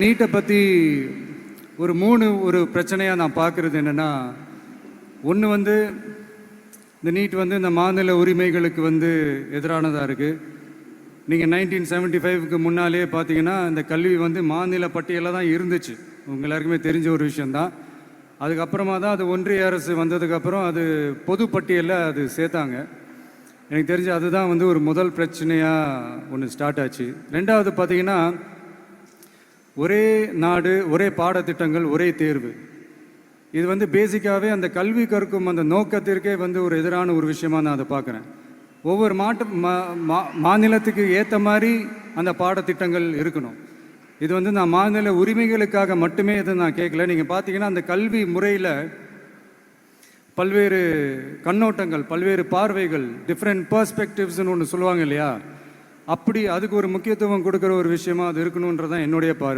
நீட்டை பற்றி ஒரு பிரச்சனையாக நான் பார்க்குறது என்னென்னா, ஒன்று இந்த நீட் இந்த மாநில உரிமைகளுக்கு எதிரானதாக இருக்குது. நீங்கள் 1975க்கு முன்னாலே பார்த்தீங்கன்னா இந்த கல்வி மாநில பட்டியலில் தான் இருந்துச்சு. உங்கள் எல்லாருக்குமே தெரிஞ்ச ஒரு விஷயந்தான். அதுக்கப்புறமா தான் அது ஒன்றிய அரசு வந்ததுக்கப்புறம் அது பொது பட்டியலில் அது சேர்த்தாங்க. எனக்கு தெரிஞ்சு அதுதான் ஒரு முதல் பிரச்சனையாக ஒன்று ஸ்டார்ட் ஆச்சு. ரெண்டாவது பார்த்தீங்கன்னா, ஒரே நாடு, ஒரே பாடத்திட்டங்கள், ஒரே தேர்வு. இது பேசிக்காகவே அந்த கல்வி கற்கும் அந்த நோக்கத்திற்கே ஒரு எதிரான ஒரு விஷயமாக நான் அதை பார்க்குறேன். ஒவ்வொரு மாநிலத்துக்கு ஏற்ற மாதிரி அந்த பாடத்திட்டங்கள் இருக்கணும். இது நான் மாநில உரிமைகளுக்காக மட்டுமே இதை நான் கேட்கல. நீங்கள் பார்த்தீங்கன்னா அந்த கல்வி முறையில் பல்வேறு கண்ணோட்டங்கள், பல்வேறு பார்வைகள், டிஃப்ரெண்ட் பர்ஸ்பெக்டிவ்ஸ்னு ஒன்று சொல்லுவாங்க இல்லையா, அப்படி அதுக்கு ஒரு முக்கியத்துவம் கொடுக்குற ஒரு விஷயமா அது இருக்கணுன்றதான் என்னுடைய பார்வை.